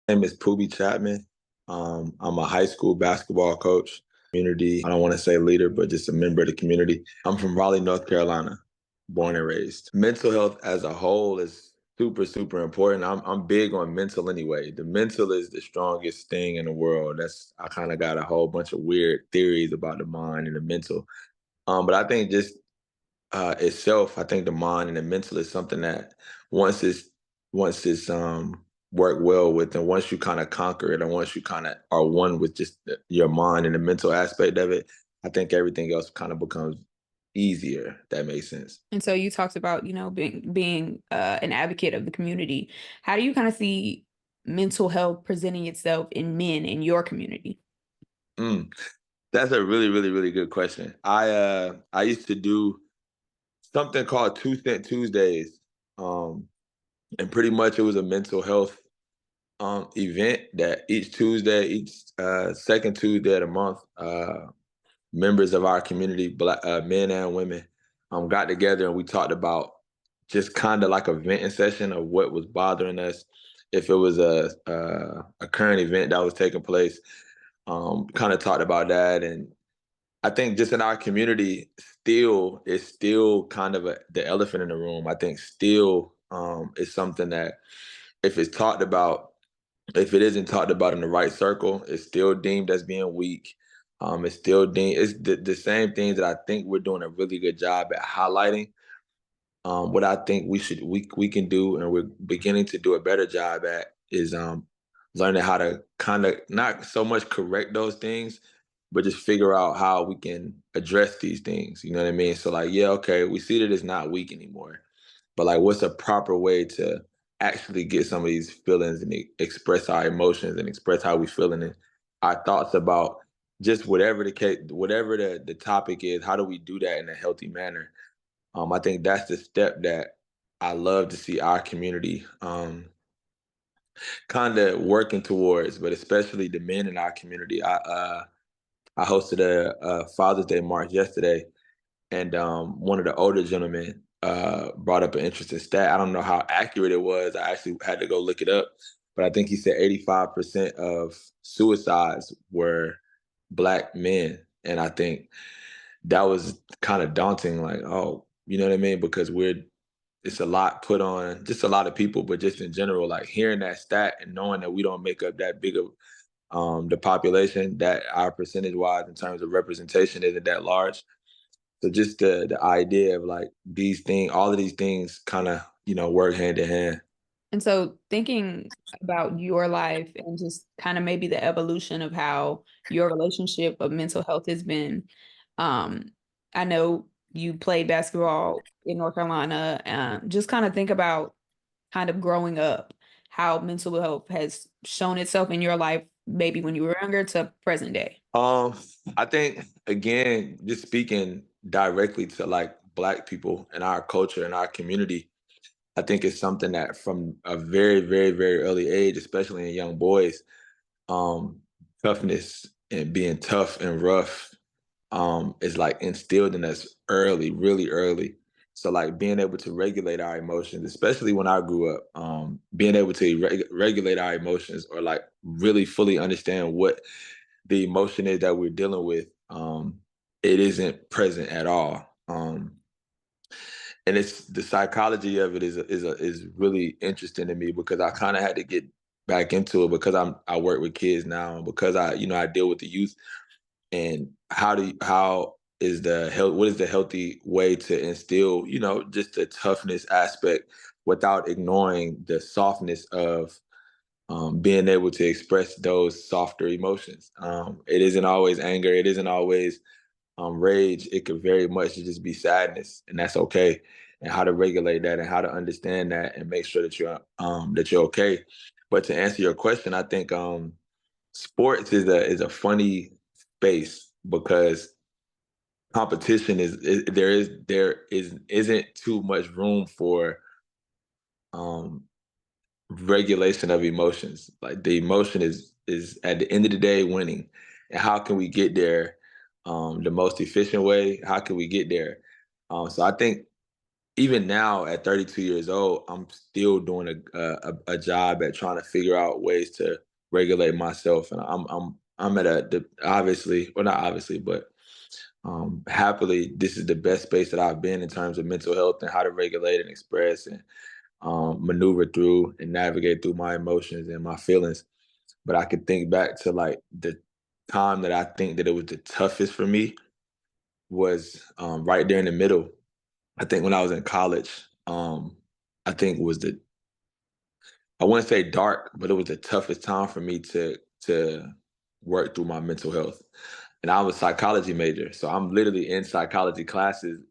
Name is Poobie Chapman. I'm a high school basketball coach, community. I don't want to say leader, but just a member of the community. I'm from Raleigh, North Carolina, born and raised. Mental health as a whole is super, super important. I'm big on mental anyway. The mental is the strongest thing in the world. I kind of got a whole bunch of weird theories about the mind and the mental. But I think just itself, I think the mind and the mental is something that once it's once it's worked well with, and once you kind of conquer it, and once you kind of are one with just your mind and the mental aspect of it, I think everything else kind of becomes easier. If that makes sense. And so you talked about, being an advocate of the community. How do you kind of see mental health presenting itself in men in your community? Mm, that's a really, really, really good question. I used to do something called Two Cent Tuesdays, um, and pretty much it was a mental health event that each second Tuesday of the month, members of our community, black men and women, got together and we talked about just kind of like a venting session of what was bothering us. If it was a current event that was taking place, kind of talked about that. And I think just in our community, still it's still kind of the elephant in the room. I think still is something that if it's talked about, if it isn't talked about in the right circle, it's still deemed as being weak. It's still deemed, it's the same things that I think we're doing a really good job at highlighting. What I think we can do, and we're beginning to do a better job at, is learning how to kind of not so much correct those things, but just figure out how we can address these things. You know what I mean? So like, yeah, okay, we see that it's not weak anymore, but like, what's a proper way to actually get some of these feelings and express our emotions and express how we feeling and our thoughts about just whatever the case, whatever the topic is. How do we do that in a healthy manner? I think that's the step that I love to see our community kind of working towards, but especially the men in our community. I hosted a Father's Day march yesterday, and one of the older gentlemen brought up an interesting stat. I don't know how accurate it was. I actually had to go look it up, but I think he said 85% of suicides were Black men, and I think that was kind of daunting. Like, oh, you know what I mean? Because it's a lot put on just a lot of people, but just in general, like hearing that stat and knowing that we don't make up that big of the population, that our percentage wise in terms of representation isn't that large. So just the idea of like these things, all of these things kind of, work hand in hand. And so thinking about your life and just kind of maybe the evolution of how your relationship of mental health has been. Um, I know you played basketball in North Carolina. Just kind of think about kind of growing up, how mental health has shown itself in your life, maybe when you were younger to present day. Um, I think again, just speaking directly to like Black people and our culture and our community, I think it's something that from a very, very, very early age, especially in young boys, um, toughness and being tough and rough is like instilled in us early, really early. So like being able to regulate our emotions, especially when I grew up, being able to regulate our emotions or like really fully understand what the emotion is that we're dealing with, it isn't present at all. And it's the psychology of it is really interesting to me because I kind of had to get back into it because I work with kids now and because I deal with the youth. And how is the health what is the healthy way to instill just the toughness aspect without ignoring the softness of being able to express those softer emotions. It isn't always anger, it isn't always rage. It could very much just be sadness, and that's okay. And how to regulate that, and how to understand that, and make sure that you're okay. But to answer your question, I think sports is a funny space because competition there isn't too much room for um, regulation of emotions. Like the emotion is at the end of the day winning, and how can we get there the most efficient way? How can we get there? So I think even now at 32 years old, I'm still doing a job at trying to figure out ways to regulate myself, and I'm at obviously, well, not obviously, but happily, this is the best space that I've been in terms of mental health and how to regulate and express and maneuver through and navigate through my emotions and my feelings. But I could think back to like the time that I think that it was the toughest for me was right there in the middle. I think when I was in college, I think was the I wouldn't say dark, but it was the toughest time for me to work through my mental health. And I was a psychology major, so I'm literally in psychology classes,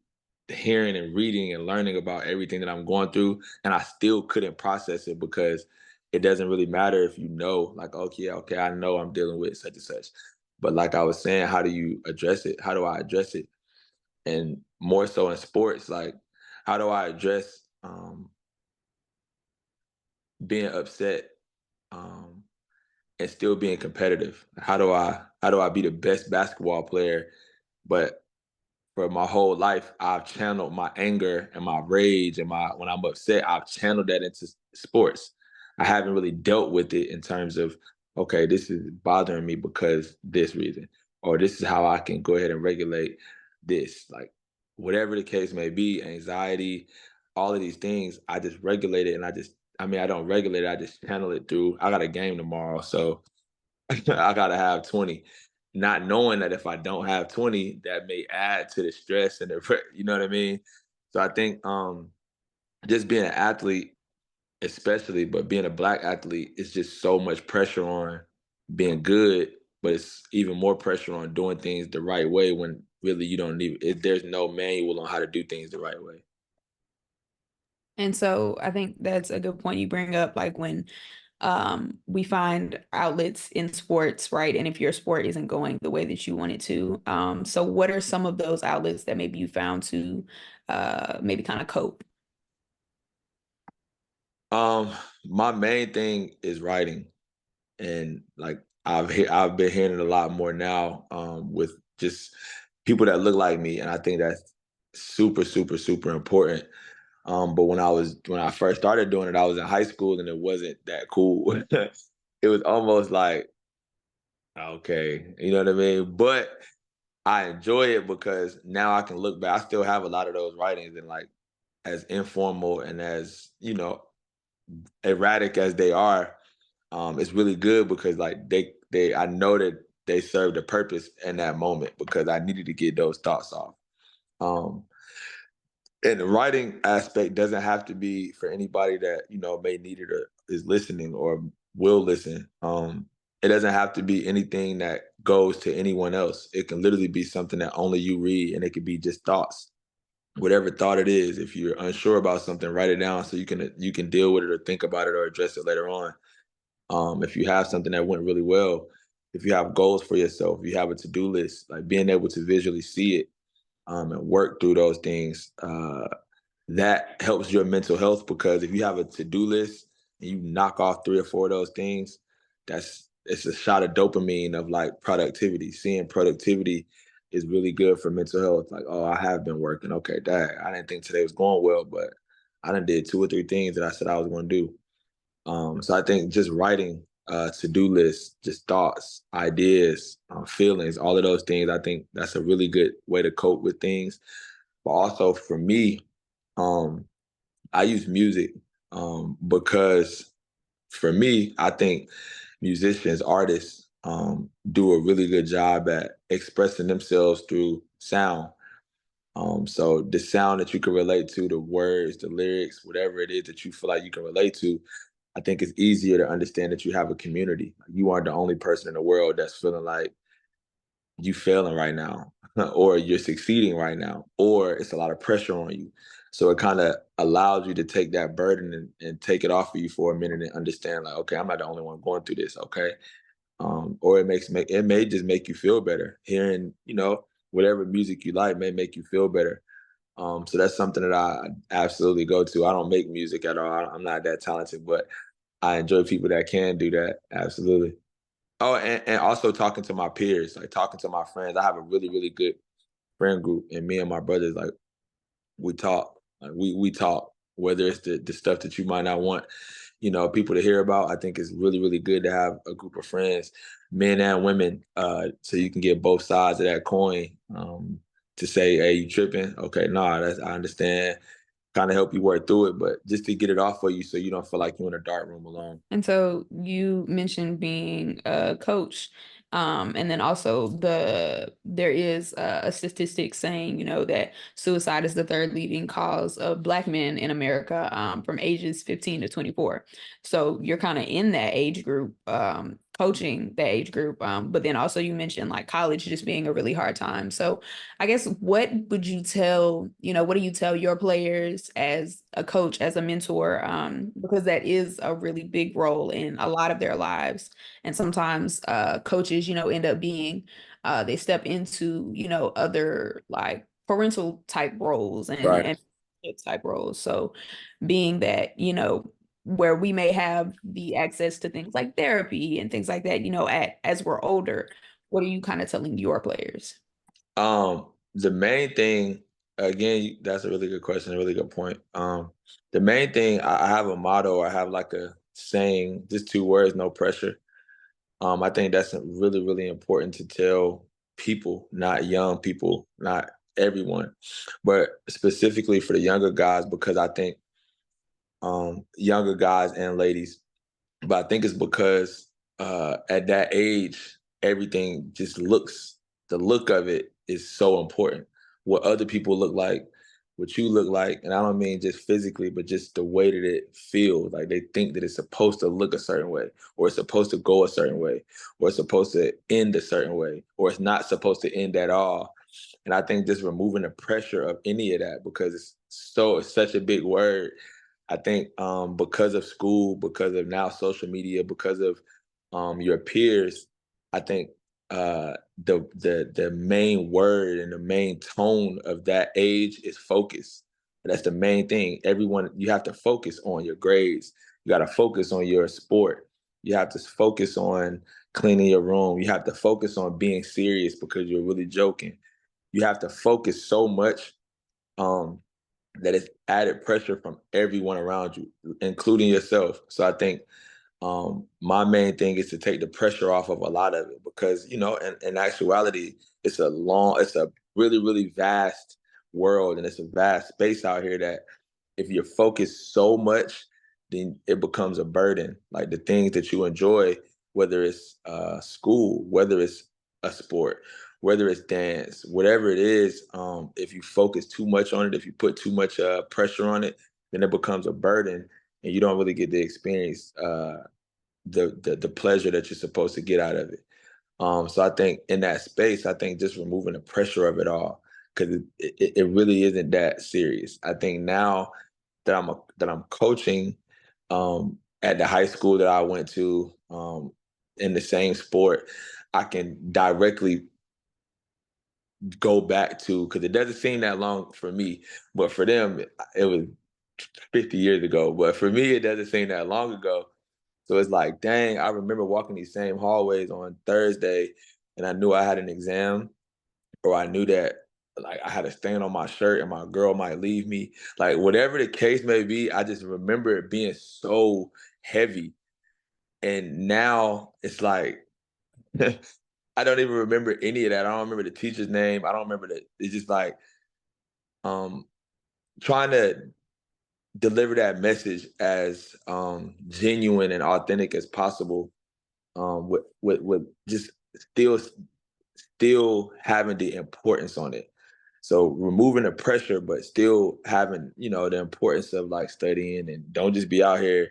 hearing and reading and learning about everything that I'm going through, and I still couldn't process it because it doesn't really matter if you know, like, okay, okay, I know I'm dealing with such and such. But like I was saying, how do you address it? How do I address it? And more so in sports, like, how do I address being upset um, and still being competitive? How do I be the best basketball player, but for my whole life, I've channeled my anger and my rage and my when I'm upset, I've channeled that into sports. I haven't really dealt with it in terms of, okay, this is bothering me because this reason, or this is how I can go ahead and regulate this. Like whatever the case may be, anxiety, all of these things, I just regulate it and I mean, I don't regulate it, I just channel it through. I got a game tomorrow, so I gotta have 20. Not knowing that if I don't have 20, that may add to the stress and you know what I mean? So I think just being an athlete, especially, but being a black athlete, is just so much pressure on being good, but it's even more pressure on doing things the right way when really you don't need there's no manual on how to do things the right way. And so I think that's a good point you bring up, like when we find outlets in sports, right? And if your sport isn't going the way that you want it to. So what are some of those outlets that maybe you found to maybe kind of cope? Um, my main thing is writing. And like I've been hearing it a lot more now with just people that look like me, and I think that's super super super important. But when I first started doing it, I was in high school and it wasn't that cool. It was almost like okay, you know what I mean. But I enjoy it because now I can look back. I still have a lot of those writings, and like as informal and as erratic as they are, it's really good because like they I know that they served a purpose in that moment because I needed to get those thoughts off. Um, and the writing aspect doesn't have to be for anybody that may need it or is listening or will listen. It doesn't have to be anything that goes to anyone else. It can literally be something that only you read, and it could be just thoughts. Whatever thought it is, if you're unsure about something, write it down so you can deal with it or think about it or address it later on. If you have something that went really well, if you have goals for yourself, if you have a to-do list, like being able to visually see it and work through those things, that helps your mental health because if you have a to-do list and you knock off 3 or 4 of those things, it's a shot of dopamine of like productivity. Seeing productivity is really good for mental health. Like, oh, I have been working. Okay, dang, I didn't think today was going well, but I done did 2 or 3 things that I said I was going to do. So I think just writing to-do lists, just thoughts, ideas, feelings, all of those things, I think that's a really good way to cope with things. But also for me, um, I use music because for me, I think musicians, artists do a really good job at expressing themselves through sound. So the sound that you can relate to, the words, the lyrics, whatever it is that you feel like you can relate to, I think it's easier to understand that you have a community. You aren't the only person in the world that's feeling like you failing right now, or you're succeeding right now, or it's a lot of pressure on you. So it kind of allows you to take that burden and take it off of you for a minute and understand, like, okay, I'm not the only one going through this. Okay, or it may just make you feel better. Hearing whatever music you like may make you feel better. So that's something that I absolutely go to. I don't make music at all. I'm not that talented, but I enjoy people that can do that. Absolutely. Oh, and also talking to my peers, like talking to my friends. I have a really, really good friend group, and me and my brothers, like we talk. Like we talk, whether it's the stuff that you might not want, people to hear about. I think it's really, really good to have a group of friends, men and women, so you can get both sides of that coin. To say, hey, you tripping? Okay, nah, I understand. Kind of help you work through it, but just to get it off for you so you don't feel like you're in a dark room alone. And so you mentioned being a coach. And then also there is a statistic saying, that suicide is the third leading cause of Black men in America, from ages 15 to 24. So you're kind of in that age group, coaching that age group. But then also you mentioned like college just being a really hard time. So I guess what would you tell, what do you tell your players as a coach, as a mentor? Because that is a really big role in a lot of their lives. And sometimes coaches, end up being, they step into, other like parental type roles Right. and type roles. So being that, where we may have the access to things like therapy and things like that, as we're older, what are you kind of telling your players? The main thing, again, that's a really good question, a really good point. The main thing, I have a motto, I have like a saying, just 2 words, no pressure. I think that's really, really important to tell people, not young people, not everyone, but specifically for the younger guys, because I think younger guys and ladies, but I think it's because at that age, everything just looks, the look of it is so important. What other people look like, what you look like, and I don't mean just physically, but just the way that it feels. Like they think that it's supposed to look a certain way, or it's supposed to go a certain way, or it's supposed to end a certain way, or it's not supposed to end at all. And I think just removing the pressure of any of that, because it's such a big word. I think because of school, because of now social media, because of your peers, I think the main word and the main tone of that age is focus. That's the main thing. Everyone, you have to focus on your grades. You got to focus on your sport. You have to focus on cleaning your room. You have to focus on being serious because you're really joking. You have to focus so much um, that it's added pressure from everyone around you, including yourself. So I think my main thing is to take the pressure off of a lot of it because, in actuality, it's a really, really vast world and it's a vast space out here that if you're focused so much, then it becomes a burden. Like the things that you enjoy, whether it's school, whether it's a sport, whether it's dance, whatever it is, if you focus too much on it, if you put too much pressure on it, then it becomes a burden and you don't really get the experience the pleasure that you're supposed to get out of it. So I think in that space, I think just removing the pressure of it all, because it really isn't that serious. I think now that I'm coaching at the high school that I went to in the same sport, I can directly go back to because it doesn't seem that long for me, but for them it was 50 years ago. But for me, it doesn't seem that long ago. So it's like, dang, I remember walking these same hallways on Thursday and I knew I had an exam or I knew that like I had a stain on my shirt and my girl might leave me. Like whatever the case may be, I just remember it being so heavy. And now it's like I don't even remember any of that. I don't remember the teacher's name. I don't remember that. It's just like um trying to deliver that message as genuine and authentic as possible with just still still having the importance on it. So removing the pressure, but still having, the importance of like studying and don't just be out here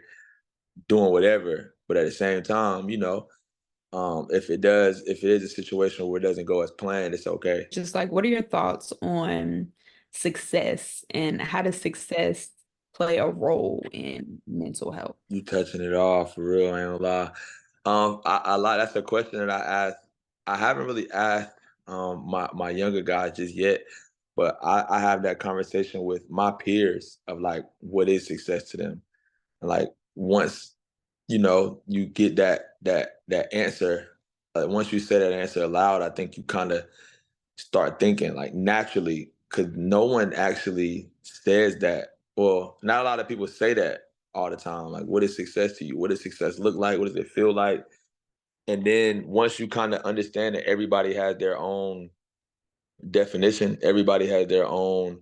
doing whatever. But at the same time, if it is a situation where it doesn't go as planned, it's okay. Just like, what are your thoughts on success and how does success play a role in mental health? You touching it off for real, I ain't gonna lie. I like that's a question that I asked. I haven't really asked my younger guys just yet, but I have that conversation with my peers of like what is success to them. And like once you get that answer, once you say that answer aloud, I think you kind of start thinking like naturally. because no one actually says that. Well, not a lot of people say that all the time. Like, what is success to you? What does success look like? What does it feel like? And then once you kind of understand that everybody has their own definition, everybody has their own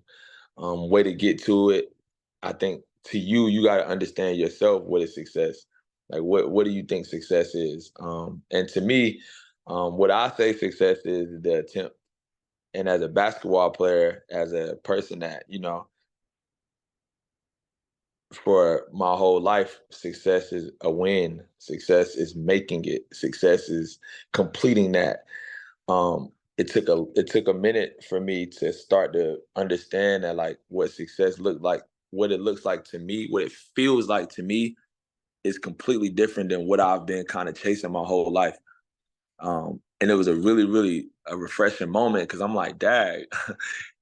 way to get to it. I think to you, you got to understand yourself what is success. Like, what do you think success is? And to me, what I say success is the attempt. And as a basketball player, as a person that for my whole life, success is a win. Success is making it. Success is completing that. It took a minute for me to start to understand that, like, what success looked like, what it looks like to me, what it feels like to me is completely different than what I've been kind of chasing my whole life. And it was a really, really a refreshing moment because I'm like, Dad,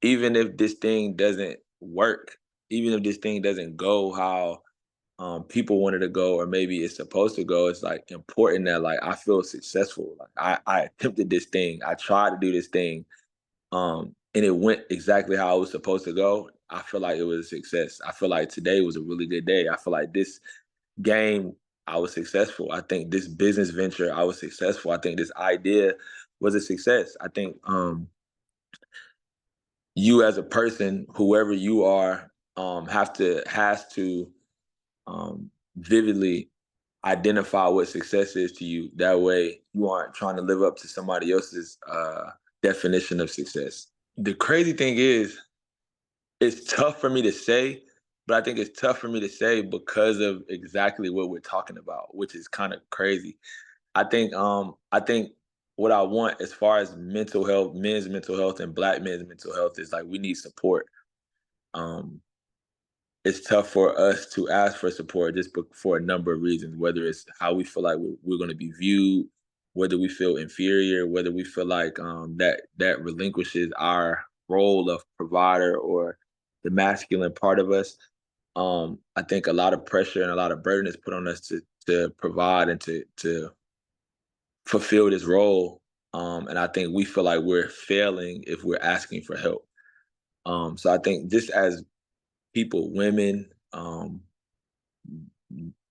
even if this thing doesn't work, even if this thing doesn't go how people wanted to go, or maybe it's supposed to go, it's like important that, like, I feel successful. Like, I attempted this thing, I tried to do this thing, and it went exactly how it was supposed to go. I feel like it was a success. I feel like today was a really good day. I feel like this game, I was successful. I think this business venture, I was successful. I think this idea was a success. I think you as a person, whoever you are, has to vividly identify what success is to you. That way, you aren't trying to live up to somebody else's definition of success. The crazy thing is, it's tough for me to say, but I think it's tough for me to say because of exactly what we're talking about, which is kind of crazy. I think what I want as far as mental health, men's mental health and black men's mental health is, like, we need support. Um, it's tough for us to ask for support just for a number of reasons, whether it's how we feel like we're going to be viewed, whether we feel inferior, whether we feel like that relinquishes our role of provider or the masculine part of us. I think a lot of pressure and a lot of burden is put on us to provide and to fulfill this role. And I think we feel like we're failing if we're asking for help. So I think just as people, women,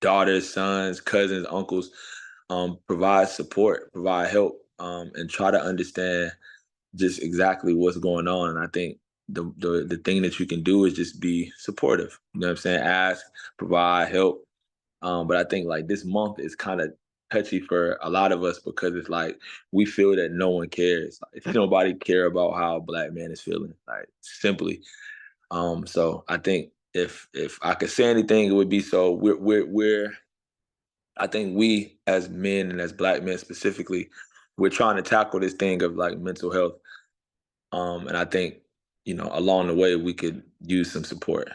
daughters, sons, cousins, uncles, provide support, provide help, and try to understand just exactly what's going on. And I think the thing that you can do is just be supportive. You know what I'm saying? Ask, provide, help. But I think, like, this month is kind of touchy for a lot of us because it's like we feel that no one cares. Like, nobody care about how a black man is feeling, like, simply. So I think if I could say anything, it would be, so we're I think we as men and as black men specifically, we're trying to tackle this thing of, like, mental health. And I think, along the way we could use some support.